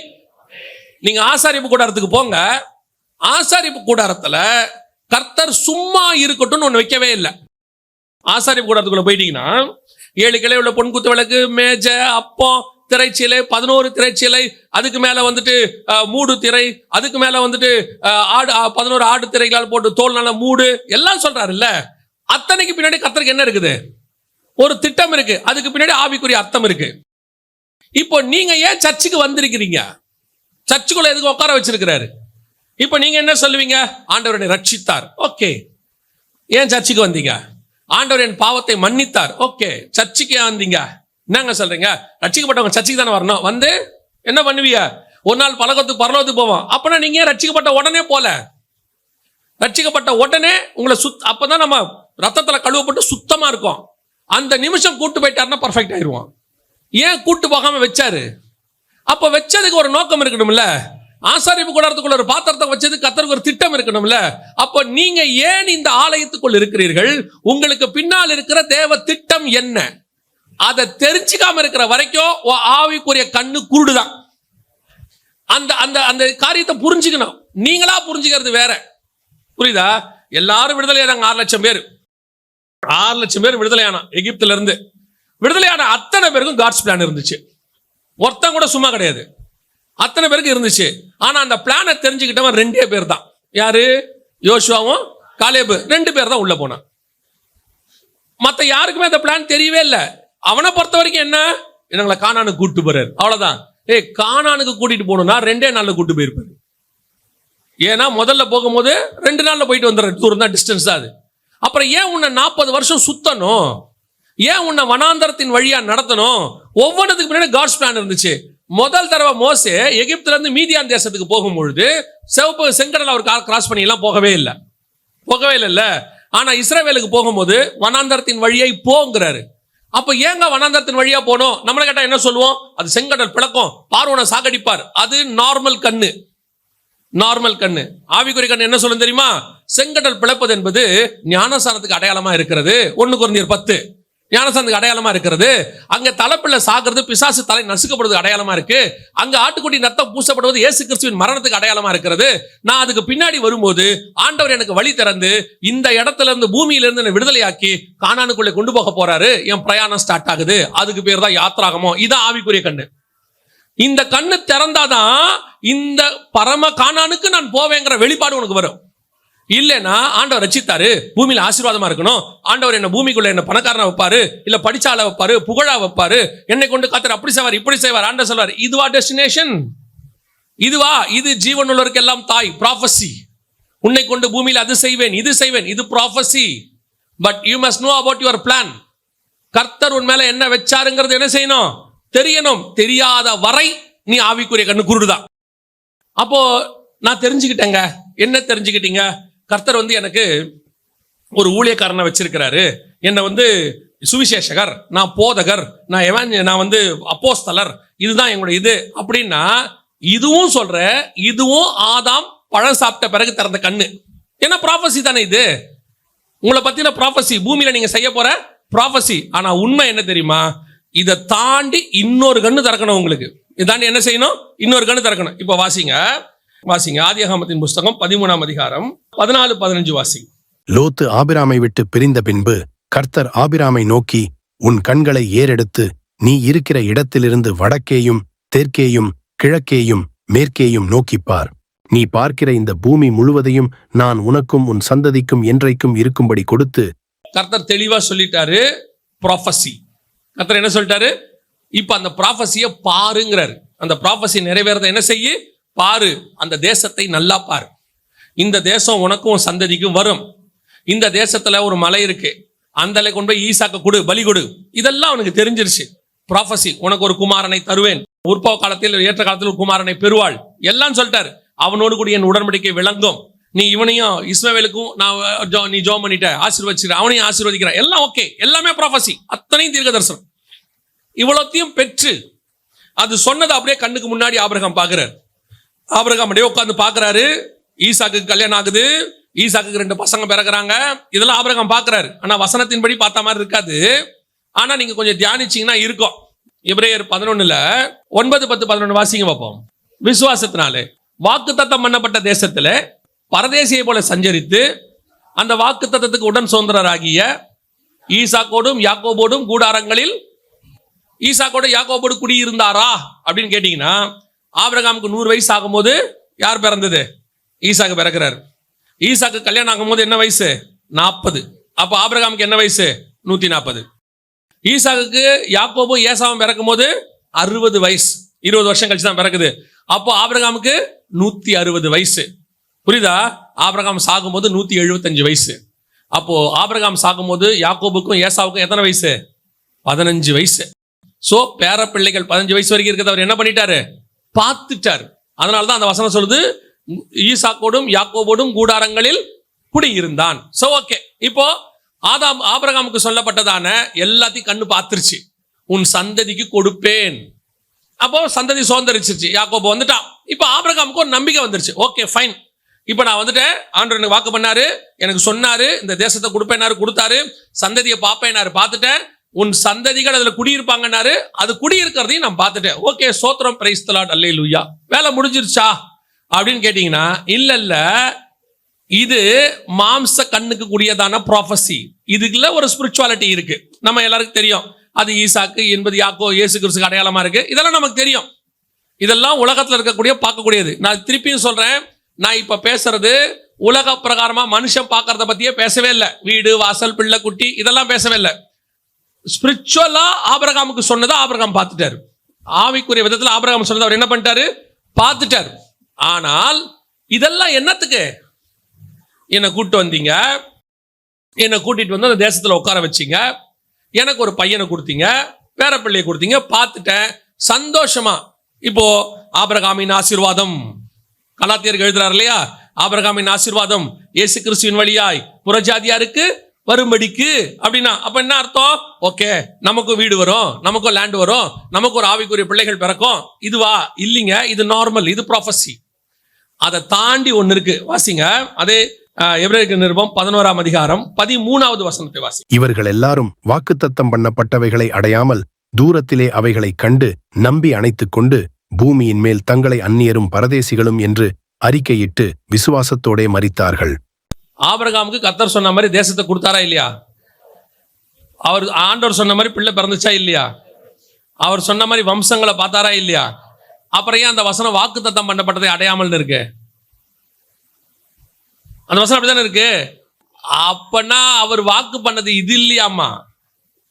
நீங்க ஆசாரிப்பு கூடாரத்துக்கு போங்க. ஆசாரிப்பு கூடாரத்துல கர்த்தர் சும்மா இருக்கட்டும்னு ஒண்ணு வைக்கவே இல்லை. ஆசாரிப்பு கூடாரத்துக்குள்ள போயிட்டீங்கன்னா 7 கிளை உள்ள பொன்குத்து விளக்கு, மேஜை, அப்பம், திரைச்சீலை, 11 திரைச்சீலை, அதுக்கு மேல மூடு திரை, அதுக்கு மேல 11 ஆடு திரைகளால் போட்டு தோல்னால மூடு, எல்லாம் சொல்றாரு இல்ல. அத்தனைக்கு பின்னாடி கர்த்தருக்கு என்ன இருக்குது? ஒரு திட்டம் இருக்கு. அதுக்கு பின்னாடி ஆவிக்குரிய அர்த்தம் இருக்கு. இப்போ நீங்க ஏன் சர்ச்சுக்கு வந்திருக்கிறீங்க? சர்ச்சுக்குள்ள எதுக்கு உட்கார வச்சிருக்கிறாரு? இப்போ நீங்க என்ன சொல்லுவீங்க? ஆண்டவர் என்னை ரட்சித்தார். ஓகே. ஏன் சர்ச்சுக்கு வந்தீங்க? ஆண்டவர் என் பாவத்தை மன்னித்தார். ஓகே. சர்ச்சுக்கு ஏன் வந்தீங்க? என்னங்க சொல்றீங்க? ரட்சிக்கப்பட்டவங்க சர்ச்சுக்கு தானே வரணும். வந்து என்ன பண்ணுவீங்க? ஒரு நாள் பரலோகத்துக்கு போவோம். அப்பனா நீங்க ஏன் ரட்சிக்கப்பட்ட உடனே போல? ரட்சிக்கப்பட்ட உடனே உங்களை அப்பதான் நம்ம ரத்தத்துல கழுவப்பட்டு சுத்தமா இருக்கும். அந்த நிமிஷம் கூட்டு போயிட்டாருன்னா பர்ஃபெக்ட் ஆயிடுவான். ஏன் கூட்டு போகாம வச்சாரு? அப்ப வச்சதுக்கு ஒரு நோக்கம் இருக்கணும்ல. ஆசாரிப்பு கூடாரத்துக்குள்ள ஒரு பாத்திரத்தை வச்சது கர்த்தருக்கு ஒரு திட்டம் இருக்கணும்ல. அப்ப நீங்க ஏன் இந்த ஆலயத்துக்குள் இருக்கிறீர்கள்? உங்களுக்கு பின்னால் இருக்கிற தேவ திட்டம் என்ன? அதை தெரிஞ்சுக்காம இருக்கிற வரைக்கும் ஆவிக்குரிய கண்ணு குருடுதான். அந்த அந்த அந்த காரியத்தை புரிஞ்சுக்கணும். நீங்களா புரிஞ்சுக்கிறது வேற. புரியுதா? எல்லாரும் விடுதலையானாங்க. 6 லட்சம் பேர் 6 லட்சம் பேர் விடுதலையானா. எகிப்துல இருந்து விடுதலையான அத்தனை பேருக்கும் காட்ஸ் பிளான் இருந்துச்சு. ஒருத்தன் கூட சும்மா கிடையாது. அத்தனை பேருக்கு இருந்துச்சு. ஆனா அந்த பிளானை தெரிஞ்சுக்கிட்டவன் 2 பேர் தான். யாரு? யோசுவாவும் காலேபு. 2 பேர் தான் உள்ள போனான். மத்த யாருக்குமே அந்த பிளான் தெரியவே இல்லை. அவனை பொறுத்த வரைக்கும் என்ன? எங்களை கானானுக்கு கூட்டு போறாரு, அவ்வளவுதான். கானானுக்கு கூட்டிட்டு போகணும்னா 2 நாள்ல கூட்டு போயிருப்பாரு. ஏன்னா முதல்ல போகும்போது 2 நாள்ல போயிட்டு வந்துடுற தூரம் தான், டிஸ்டன்ஸ் தான் அது. அப்புறம் ஏன் உன்னை 40 வருஷம் சுத்தணும்? ஏன் உன்னை வனாந்தரத்தின் வழியா நடத்தணும்? ஒவ்வொன்றுக்கு பின்னாடி காட்ஸ் பிளான் இருந்துச்சு. முதல் தடவை மோசே எகிப்துல இருந்து மீதியான் தேசத்துக்கு போகும்பொழுது செங்கடல் அவர் கிராஸ் பண்ணி எல்லாம் போகவே இல்ல. ஆனா இஸ்ரவேலுக்கு போகும்போது வனாந்தரத்தின் வழியை போங்கிறாரு. அப்ப ஏங்க வனாந்தரத்தின் வழியா போனோம்? நம்மளை கேட்டா என்ன சொல்லுவோம்? அது செங்கடல் பிளக்கும், பார்வோனை சாகடிப்பார். அது நார்மல் கண்ணு. ஆவிக்குரிய கண்ணு என்ன சொல்லும் தெரியுமா? செங்கடல் பிளப்பது என்பது ஞானஸ்நானத்துக்கு அடையாளமா இருக்கிறது. 1 கொரிந்தியர் 10. ஞானஸ்தானத்துக்கு அடையாளமா இருக்கிறது. அங்க தலைப்பிள்ளை சாகிறது, பிசாசு தலை நசுக்கப்படுவது அடையாளமா இருக்கு. அங்க ஆட்டுக்குட்டி ரத்தம் பூசப்படுவது இயேசு கிறிஸ்துவின் மரணத்துக்கு அடையாளமா இருக்கிறது. நான் அதுக்கு பின்னாடி வரும்போது ஆண்டவர் எனக்கு வழி திறந்து இந்த இடத்துல இருந்து, பூமியில இருந்து விடுதலையாக்கி கானானுக்குள்ளே கொண்டு போக போறாரு. என் பிரயாணம் ஸ்டார்ட் ஆகுது. அதுக்கு பேர் தான் யாத்ராகமம். இதான் ஆவிக்குரிய கண்ணு. இந்த கண்ணு திறந்தாதான் இந்த பரம கானானுக்கு நான் போவேங்கிற வெளிப்பாடு உனக்கு வரும். இல்லைன்னா ஆண்டவர் ரட்சித்தாரு, பூமியில ஆசீர்வாதமா இருக்கணும், ஆண்டவர் என்ன பூமிக்குள்ள என்ன பணக்காரனா வைப்பாரு, இல்ல படிச்சால வைப்பாரு, புகழா வைப்பாரு, என்னை கொண்டு கத்தர் அப்படி செய்வார் இப்படி செய்வார், ஆண்டவர் சொல்வார். இதுவா டெஸ்டினேஷன்? இதுவா? இது ஜீவனுள்ளவருக்கு எல்லாம் தாய் ப்ராஃபஸி. உன்னை கொண்டு பூமியில அது செய்வேன் இது செய்வேன், இது prophecy. But you must know about your plan. கர்த்தர் உன் மேல என்ன வச்சாருங்கிறது என்ன செய்யணும்? தெரியணும். தெரியாத வரை நீ ஆவிக்குரிய கண்ணு குருடுதான். அப்போ நான் தெரிஞ்சுக்கிட்டேங்க. என்ன தெரிஞ்சுக்கிட்டீங்க? கர்த்தர் எனக்கு ஒரு ஊழியக்காரனை வச்சிருக்கிறாரு. என்னை சுவிசேஷகர், நான் போதகர், நான் அப்போஸ்தலர், இதுதான் எங்களுடைய இது அப்படின்னா, இதுவும் சொல்ற, இதுவும் ஆதாம் பழம் சாப்பிட்ட பிறகு திறந்த கண்ணு. ஏன்னா ப்ராஃபஸி தானே இது. உங்களை பத்தின ப்ராஃபஸி, பூமியில நீங்க செய்ய போற ப்ராஃபஸி. ஆனா உண்மை என்ன தெரியுமா? இதை தாண்டி இன்னொரு கண்ணு திறக்கணும். உங்களுக்கு இதாண்டி என்ன செய்யணும்? இன்னொரு கண்ணு திறக்கணும். இப்ப வாசிங்க ஆதியாகமத்தின் புஸ்தகம் 13ஆம் அதிகாரம் 14-15 வாசிங்க. லோத்து ஆபிராமை விட்டு பிரிந்த பின்பு கர்த்தர் ஆபிராமை நோக்கி, உன் கண்களை ஏறெடுத்து நீ இருக்கிற இடத்திலிருந்து வடக்கேயும் தெற்கேயும் கிழக்கேயும் மேற்கேயும் நோக்கிப்பார். நீ பார்க்கிற இந்த பூமி முழுவதையும் நான் உனக்கும் உன் சந்ததிக்கும் என்றைக்கும் இருக்கும்படி கொடுத்து. கர்த்தர் தெளிவா சொல்லிட்டாரு ப்ராஃபஸி. கர்த்தர் என்ன சொல்லிட்டாரு? இப்ப அந்த ப்ராஃபஸியை பாருங்கிறாரு. அந்த ப்ராஃபஸி நிறைவேறத என்ன செய்ய பாரு. அந்த தேசத்தை நல்லா பாரு. இந்த தேசம் உனக்கும் சந்ததிக்கும் வரும். இந்த தேசத்துல ஒரு மலை இருக்கு, அந்த கொண்டு போய் ஈசாக்க கொடு, பலி கொடு. இதெல்லாம் அவனுக்கு தெரிஞ்சிருச்சு. ப்ராஃபஸி, உனக்கு ஒரு குமாரனை தருவேன், உற்பவ காலத்தில் ஏற்ற காலத்தில் ஒரு குமாரனை பெறுவாள், எல்லாம் சொல்லிட்டாரு. அவனோடு கூட என் உடன்படிக்கை விளங்கும். நீ இவனையும் இஸ்மவேலுக்கும் நீ ஜோம் பண்ணிட்ட, ஆசீர்வதிச்சிட, அவனையும் ஆசீர்வதிக்கிற, எல்லாம் ஓகே. எல்லாமே ப்ராஃபஸி, அத்தனையும் தீர்க்க தரிசனம். இவ்வளோத்தையும் பெற்று அது சொன்னதை அப்படியே கண்ணுக்கு முன்னாடி ஆபிரகாம் பார்க்கிறார். ஆபிரகாம் அப்படியே உட்காந்து பார்க்கிறாரு. ஈசாக்கு கல்யாணம் ஆகுது, ஈசாக்கு 2 பசங்க பிறகுறாங்க. இதெல்லாம் ஆபிரகாம் பார்க்கிறாரு. ஆனா வசனத்தின்படி பார்த்த மாதிரி இருக்காது. ஆனா நீங்க கொஞ்சம் தியானிச்சீங்கன்னா இருக்கும். எபிரேயர் 11 9, 10, 11 வாசிங்க பார்ப்போம். விசுவாசத்தினாலே வாக்குத்தத்தம் பண்ணப்பட்ட தேசத்துல பரதேசியை போல சஞ்சரித்து அந்த வாக்குத்தத்தத்துக்கு உடன் சுதந்திரராகிய ஈசாக்கோடும் யாக்கோபோடும் கூடாரங்களில், ஈசாக்கோடு யாக்கோபோடு குடியிருந்தாரா அப்படின்னு கேட்டீங்கன்னா, ஆபிரகாமுக்கு 100 வயசு ஆகும்போது யார் பிறந்தது? ஈசாக்கு பிறக்கிறார். ஈசாக்கு கல்யாணம் ஆகும்போது என்ன வயசு? 40. அப்போ ஆபிரகாமுக்கு என்ன வயசு? 140. ஈசாக்கு யாக்கோபும் ஏசாவும் பிறக்கும் போது 60 வயசு. 20 வருஷம் கழிச்சு தான் பிறக்குது. அப்போ ஆபிரகாமுக்கு 160 வயசு. புரியுதா? ஆபிரகாம் சாகும்போது 175 வயசு. அப்போ ஆபிரகாம் சாகும்போது யாக்கோபுக்கும் ஏசாவுக்கும் எத்தனை வயசு? 15 வயசு. சோ பேர பிள்ளைகள் 15 வயசு வரைக்கும் இருக்கிறத அவர் என்ன பண்ணிட்டாரு? பார்த்துட்டாரு. அதனாலதான் அந்த வசனம் சொல்லுது, ஈசாக்கோடும் யாக்கோபோடும் கூடாரங்களில் குடியிருந்தான். So okay. இப்போ ஆபிரகாமுக்கு சொல்லப்பட்டதான எல்லாத்தையும் கண்ணு பார்த்துருச்சு. உன் சந்ததிக்கு கொடுப்பேன். அப்போ சந்ததி சுதந்திரிச்சிருச்சு. யாக்கோபு வந்துட்டான். இப்போ ஆபிரகாமுக்கு ஒரு நம்பிக்கை வந்துருச்சு. ஓகே ஃபைன், இப்போ நான் வந்துட்டேன், ஆண்டவர் எனக்கு வாக்கு பண்ணாரு, எனக்கு சொன்னாரு, இந்த தேசத்தை கொடுப்பேனாரு, கொடுத்தாரு, சந்ததியை பார்ப்பேனாரு, பார்த்துட்டேன், உன் சந்ததிகள் அதுல குடியிருப்பாங்கன்னாரு, அது குடியிருக்கிறதையும் நான் பார்த்துட்டேன். ஓகே, சோத்திரம், பிரைஸ் தி லார்ட், அல்லேலூயா. வேலை முடிஞ்சிருச்சா அப்படின்னு கேட்டீங்கன்னா, இல்ல இது மாம்ச கண்ணுக்கு கூடியதான ப்ராஃபஸி. இதுக்குள்ள ஒரு ஸ்பிரிச்சுவாலிட்டி இருக்கு. நம்ம எல்லாருக்கும் தெரியும். அது ஈசாக்கு என்பது யாக்கோ இயேசு கிறிஸ்துக்கு அடையாளமா இருக்கு. இதெல்லாம் நமக்கு தெரியும். இதெல்லாம் உலகத்துல இருக்கக்கூடிய பார்க்கக்கூடியது. நான் திருப்பியும் சொல்றேன், நான் இப்ப பேசுறது உலக பிரகாரமா மனுஷன் பார்க்கறத பத்தியே பேசவே இல்லை. வீடு வாசல் பிள்ளை குட்டி இதெல்லாம் பேசவே இல்லை. ஸ்பிரிச்சுவலா ஆபிரகாமுக்கு சொன்னதை ஆபிரகாம் பார்த்துட்டாரு. ஆவிக்குரிய விதத்துல ஆபிரகாம் சொன்னதை அவர் என்ன பண்ணிட்டாரு? பார்த்துட்டாரு. ஆனால் இதெல்லாம் என்னத்துக்கு? என்னை கூப்பிட்டு வந்தீங்க, என்னை கூட்டிட்டு வந்து அந்த தேசத்துல உட்கார வச்சீங்க, எனக்கு ஒரு பையனை கொடுத்தீங்க, பேர பிள்ளையை கொடுத்தீங்க, பார்த்துட்டேன், சந்தோஷமா. இப்போ ஆபிரகாமின் ஆசீர்வாதம், கலாத்தியருக்கு எழுதுறாரு இல்லையா, ஆபிரகாமின் ஆசீர்வாதம் இயேசு கிறிஸ்துவின் வழியாய் புறஜாதியாருக்கு வரும்படிக்கு அப்படின்னா, அப்ப என்ன அர்த்தம்? ஓகே, நமக்கு வீடு வரும், நமக்கு லேண்ட் வரும், நமக்கு ஒரு ஆவிக்குரிய பிள்ளைகள் பிறக்கும். இதுவா? இல்லைங்க, இது நார்மல், இது ப்ராஃபஸி. அதை தாண்டி ஒன்னு இருக்கு. வாசிங்க, அதே எபிரேயருக்கு நிருபம் 11ஆம் அதிகாரம் 13வது வசனத்தை வாசி. இவர்கள் எல்லாரும் வாக்குத்தத்தம் பண்ணப்பட்டவைகளை அடையாமல் தூரத்திலே அவைகளைக் கண்டு நம்பி அணைத்துக் கொண்டு பூமியின் மேல் தங்களை அந்நியரும் பரதேசிகளும் என்று அறிக்கையிட்டு விசுவாசத்தோடே மரித்தார்கள். ஆபிரகாமுக்கு கர்த்தர் சொன்ன மாதிரி தேசத்தை கொடுத்தாரா இல்லையா? அவர் ஆண்டவர் சொன்ன மாதிரி பிள்ளை பிறந்துச்சா இல்லையா? அவர் சொன்ன மாதிரி வம்சங்களை பார்த்தாரா இல்லையா? அப்புறம் ஏன் அந்த வசனம் வாக்குத்தத்தம் பண்ணப்பட்டதை அடையாமல் இருக்கு? அந்த வசனம் அப்படித்தானே இருக்கு. அப்பனா அவர் வாக்கு பண்ணது இது இல்லையாமா,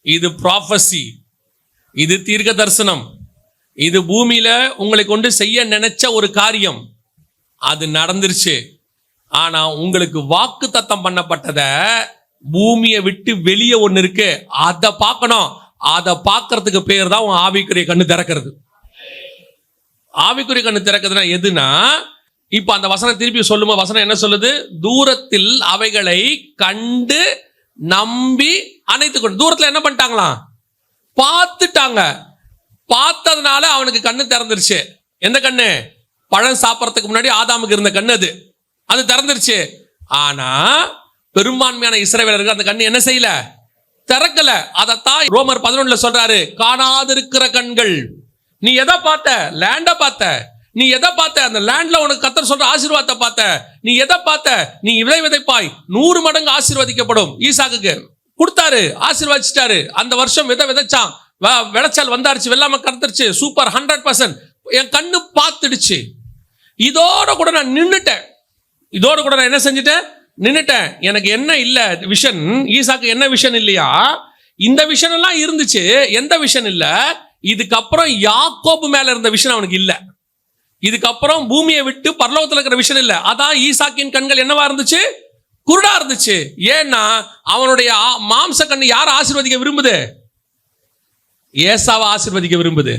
இது ப்ராஃபசி, இது தீர்க்க தரிசனம், இது பூமியில உங்களை கொண்டு செய்ய நினைச்ச ஒரு காரியம், அது நடந்துருச்சு. ஆனா உங்களுக்கு வாக்கு தத்தம் பண்ணப்பட்டத பூமியை விட்டு வெளியே ஒண்ணு இருக்கு, அதை பார்க்கணும். அதை பார்க்கறதுக்கு பேர் தான் உன் ஆவிக்குரிய கண்ணு திறக்கிறது. ஆவிக்குரிய கண்ணு திறக்கிறதுனா எதுனா, இப்ப அந்த வசனம் திருப்பி சொல்லுமா, வசனம் என்ன சொல்லுது? தூரத்தில் அவைகளை கண்டு நம்பி அணைத்துக் கொண்டு. தூரத்துல என்ன பண்ணிட்டாங்களாம்? பார்த்துட்டாங்க. பார்த்ததுனால அவனுக்கு கண்ணு திறந்துருச்சு. எந்த கண்ணு? பழம் சாப்பிடறதுக்கு முன்னாடி ஆதாமுக்கு இருந்த கண்ணு, அது திறந்துருச்சு. ஆனா பெரும்பான்மையான இஸ்ரவேலருக்கு அந்த கண்ணு என்ன செய்யல? திறக்கல. அதத்தான் ரோமர் 11 சொல்றாரு, காணாதிருக்கிற கண்கள். நீ எதை பார்த்த? லேண்ட பார்த்த. நீ எதை பார்த்த? அந்த லேண்ட்ல உனக்கு கர்த்தர் சொல்ற ஆசீர்வாதத்தை பார்த்த. நீ எதை பார்த்த? நீ விதை விதைப்பாய் 100 மடங்கு ஆசீர்வதிக்கப்படும். ஈசாக்குக்கு கொடுத்தாரு, ஆசீர்வதிச்சிட்டாரு. அந்த வருஷம் விதை விதைச்சான், விளைச்சல் வந்தாருச்சு, வெள்ளாம கறந்துருச்சு, சூப்பர் 100%. என் கண்ணு பார்த்துடுச்சு. இதோட கூட நான் நின்னுட்டேன். இதோட கூட நான் என்ன செஞ்சுட்டேன்? நின்னுட்டேன். எனக்கு என்ன இல்ல விஷன்? ஈசாக்கு என்ன விஷன் இல்லையா? இந்த விஷன் எல்லாம் இருந்துச்சு. எந்த விஷன் இல்ல? இதுக்கப்புறம் யாக்கோபு மேல இருந்த விஷன் அவனுக்கு இல்ல. இதுக்கப்புறம் பூமியை விட்டு பரலோகத்துல இருக்கிற விஷயம் இல்ல. அதான் ஈசாக்கின் கண்கள் என்னவா இருந்துச்சு? குருடா இருந்துச்சு. ஏன்னா அவனுடைய மாம்ச கண்ணு யார் ஆசீர்வதிக்க விரும்புது? ஏசாவை ஆசீர்வதிக்க விரும்புது.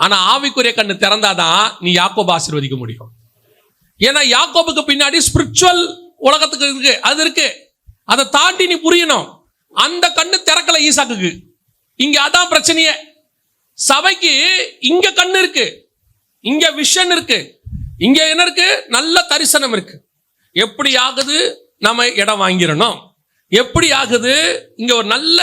ஆனா ஆவிக்குரிய கண்ணு திறந்தாதான் நீ யாக்கோபு ஆசீர்வதிக்க முடியும். ஏன்னா யாக்கோபுக்கு பின்னாடி ஸ்பிரிச்சுவல் உலகத்துக்கு இருக்கு, அது இருக்கு. அதை தாண்டி நீ புரியணும். அந்த கண்ணு திறக்கல ஈசாக்குக்கு. இங்க அதான் பிரச்சனையே. சபைக்கு இங்க கண்ணு இருக்கு, இங்க விஷன் இருக்கு, இங்க என்ன இருக்கு? நல்ல தரிசனம் இருக்கு. எப்படி ஆகுது? நம்ம இடம் வாங்கிடணும். எப்படி ஆகுது? இங்க ஒரு நல்ல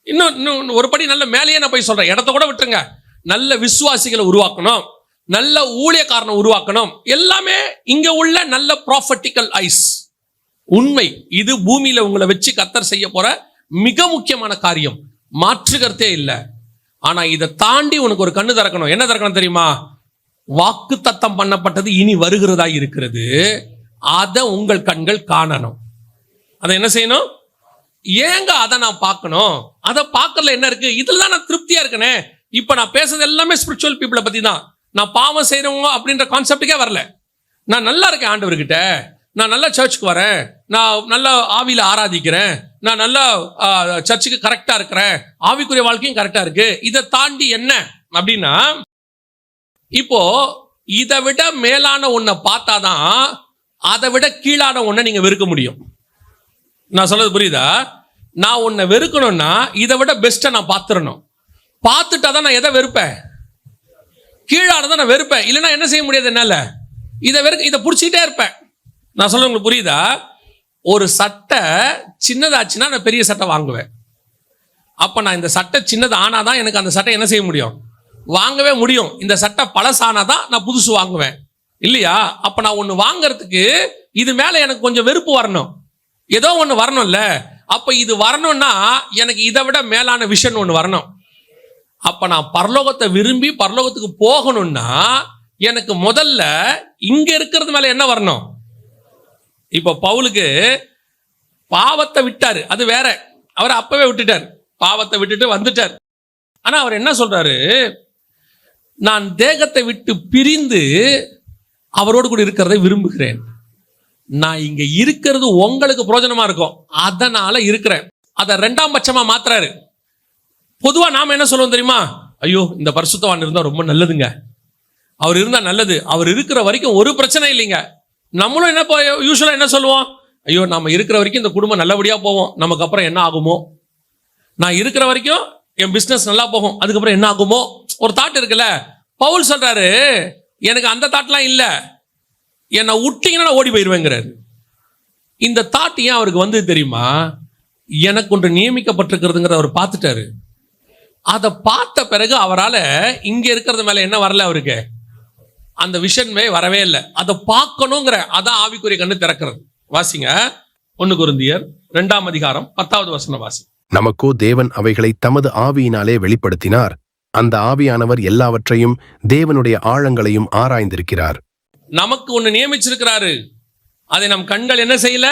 இன்னும் ஒரு படி நல்ல மேலேயே நான் போய் சொல்றேன். இடத்த கூட விட்டுருங்க. நல்ல விசுவாசிகளை உருவாக்கணும், நல்ல ஊழியக்காரனை உருவாக்கணும். எல்லாமே இங்க உள்ள நல்ல ப்ராஃபட்டிக்கல் ஐஸ். உண்மை இது பூமியில உங்களை வச்சு கர்த்தர் செய்ய போற மிக முக்கியமான காரியம், மாற்றுகிறதே இல்லை. ஆனா இதை தாண்டி உனக்கு ஒரு கண்ணு திறக்கணும். என்ன திறக்கணும் தெரியுமா? வாக்கு தத்தம் பண்ணப்பட்டது இனி வருகிறதா இருக்கிறது. அதை உங்கள் கண்கள் காணணும். அதை என்ன செய்யணும்? ஏங்க அதை நான் பார்க்கணும்? அதை பார்க்கறதுல என்ன இருக்கு? இதுல தான் நான் திருப்தியா இருக்கனே. இப்ப நான் பேசுறது எல்லாமே ஸ்பிரிச்சுவல் பீப்புளை பத்தி தான். நான் பாவம் செய்யறவங்க அப்படின்ற கான்செப்டுக்கே வரல. நான் நல்லா இருக்கேன் ஆண்டவர்கிட்ட, நான் நல்லா சர்ச்சுக்கு வரேன், நான் நல்லா ஆவியில ஆராதிக்கிறேன், நான் நல்லா சர்ச்சுக்கு கரெக்டா இருக்கிறேன், ஆவிக்குரிய வாழ்க்கையும் கரெக்டா இருக்கு. இதை தாண்டி என்ன அப்படின்னா, இப்போ இதை விட மேலான ஒன்றை பார்த்தாதான் அதை விட கீழான ஒன்றை நீங்க வெறுக்க முடியும். நான் சொல்றது புரியுதா? நான் உன்னை வெறுக்கணும்னா இதை விட பெஸ்ட்டை நான் பார்த்துடணும். பார்த்துட்டாதான் நான் எதை வெறுப்பேன்? கீழானதான் நான் வெறுப்பேன். இல்லைன்னா என்ன செய்ய முடியாது என்னால? இதை பிடிச்சிக்கிட்டே இருப்பேன். நான் சொல்ல உங்களுக்கு புரியுதா? ஒரு சட்டை சின்னதாச்சுன்னா நான் பெரிய சட்டை வாங்குவேன். அப்ப நான் இந்த சட்டை சின்னது ஆனாதான் எனக்கு அந்த சட்டை என்ன செய்ய முடியும்? வாங்கவே முடியும். இந்த சட்டை பழசானாதான் நான் புதுசு வாங்குவேன், இல்லையா? அப்ப நான் ஒண்ணு வாங்கறதுக்கு இது மேல எனக்கு கொஞ்சம் வெறுப்பு வரணும், ஏதோ ஒண்ணு வரணும்ல. அப்ப இது வரணும்னா எனக்கு இதை விட மேலான விஷன் ஒண்ணு வரணும். அப்ப நான் பரலோகத்தை விரும்பி பரலோகத்துக்கு போகணும்னா எனக்கு முதல்ல இங்க இருக்கிறது மேல என்ன வரணும்? இப்ப பவுலுக்கு பாவத்தை விட்டாரு, அது வேற. அவர் அப்பவே விட்டுட்டார், பாவத்தை விட்டுட்டு வந்துட்டார். ஆனா அவர் என்ன சொல்றாரு? நான் தேகத்தை விட்டு பிரிந்து அவரோடு கூட இருக்கிறதை விரும்புகிறேன். நான் இங்க இருக்கிறது உங்களுக்கு பிரயோஜனமா இருக்கும், அதனால இருக்கிறேன். அதை 2ஆம் பட்சமா மாத்துறாரு. பொதுவா நாம என்ன சொல்லுவோம் தெரியுமா? ஐயோ இந்த பரிசுத்தவான் இருந்தா ரொம்ப நல்லதுங்க, அவர் இருந்தா நல்லது, அவர் இருக்கிற வரைக்கும் ஒரு பிரச்சனை இல்லைங்க. நம்மளும் என்ன யூசுவலா என்ன சொல்லுவோம்? ஐயோ நம்ம இருக்கிற வரைக்கும் இந்த குடும்பம் நல்லபடியா போவோம், நமக்கு அப்புறம் என்ன ஆகுமோ? நான் இருக்கிற வரைக்கும் என் பிசினஸ் நல்லா போகும், அதுக்கப்புறம் என்ன ஆகுமோ? ஒரு தாட் இருக்குல்ல. பவுல் சொல்றாரு, எனக்கு அந்த தாட்லாம் இல்ல, என்னை விட்டீங்கன்னா நான் ஓடி போயிடுவேங்கிறாரு. இந்த தாட் ஏன் அவருக்கு வந்து தெரியுமா? எனக்கு ஒன்று நியமிக்கப்பட்டிருக்கிறதுங்கிறத அவர் பார்த்துட்டாரு. அதை பார்த்த பிறகு அவரால் இங்க இருக்கிறது மேல என்ன வரல, அவருக்கு அந்த விஷன்மே வரவே இல்லை. அதை பார்க்கணுங்கிற அதான் ஆவிக்குரிய கண்ணு திறக்கிறது. வாசிங்க 1 கொரிந்தியர் 2ஆம் அதிகாரம் 10வது வசனம் வாசி. நமக்கோ தேவன் அவைகளை தமது ஆவியினாலே வெளிப்படுத்தினார். அந்த ஆவியானவர் எல்லாவற்றையும் தேவனுடைய ஆழங்களையும் ஆராய்ந்திருக்கிறார். நமக்கு ஒன்று நியமிச்சிருக்கிறாரு, அதை நம் கண்கள் என்ன செய்யல.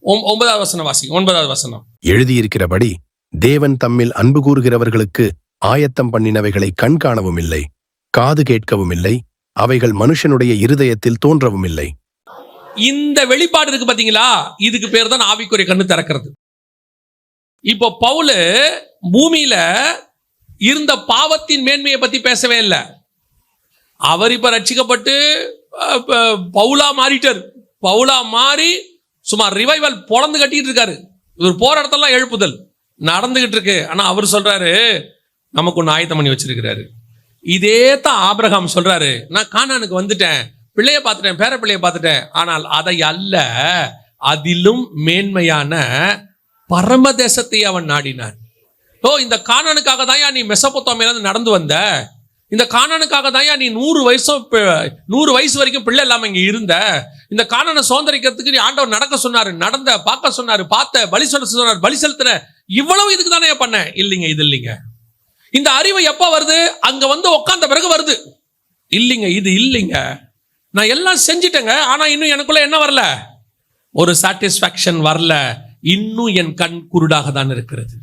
9வது வசனம் வாசி. 9வது வசனம். எழுதியிருக்கிறபடி தேவன் தம்மில் அன்பு கூறுகிறவர்களுக்கு ஆயத்தம் பண்ணினவைகளை கண் காணவும் இல்லை, காது கேட்கவும் இல்லை, அவைகள் மனுஷனுடைய இருதயத்தில் தோன்றவும் இல்லை. இந்த வெளிப்பாடு இருக்கு பாத்தீங்களா, இதுக்கு பேர் தான் ஆவிக்குரிய கண்ணு திறக்கிறது. இப்போ பவுல் பூமியில இருந்த பாவத்தின் மேன்மையை பத்தி பேசவே இல்லை. அவர் இப்ப ரட்சிக்கப்பட்டு பவுலா மாறிட்டார். பவுலா மாறி சுமார் ரிவைவல் பொழந்து கட்டிட்டு இருக்காரு. இவர் போற இடத்தெல்லாம் எழுப்புதல் நடந்துகிட்டு இருக்கு. ஆனா அவர் சொல்றாரு, நமக்கு ஒன்று ஆயத்தம் பண்ணி வச்சிருக்கிறாரு. இதே தான் ஆபிரகாம் சொல்றாரு, நான் கானானுக்கு வந்துட்டேன், பிள்ளைய பார்த்துட்டேன், பேர பிள்ளைய பார்த்துட்டேன், ஆனால் அதை அல்ல, அதிலும் மேன்மையான பரமதேசத்தை அவன் நாடினான். ஓ, இந்த கானானுக்காக தான் நீ மெசொப்பொத்தாமியில நடந்து வந்த, இந்த கானானுக்காக தான் நீ 100 வயசு வரைக்கும் பிள்ளை இல்லாம இங்க இருந்த, இந்த கானானை சுதந்திரிக்கிறதுக்கு நீ ஆண்டவர் நடக்க சொன்னாரு, நடந்த, பார்க்க சொன்னாரு, பார்த்த, பலி செலுத்த சொன்னார், பலி செலுத்தின, இவ்வளவு இதுக்கு தானே பண்ண. இல்லைங்க, இது இல்லைங்க. இந்த அறிவு எப்ப வருது? அங்க வந்து உட்கார்ந்த பிறகு வருது. இல்லைங்க, இது இல்லைங்க, நான் எல்லாம் செஞ்சிட்டேங்க, ஆனா இன்னும் எனக்குள்ள என்ன வரல, ஒரு சாட்டிஸ்பாக்சன் வரல, இன்னும் என் கண் குருடாக தான் இருக்கிறது.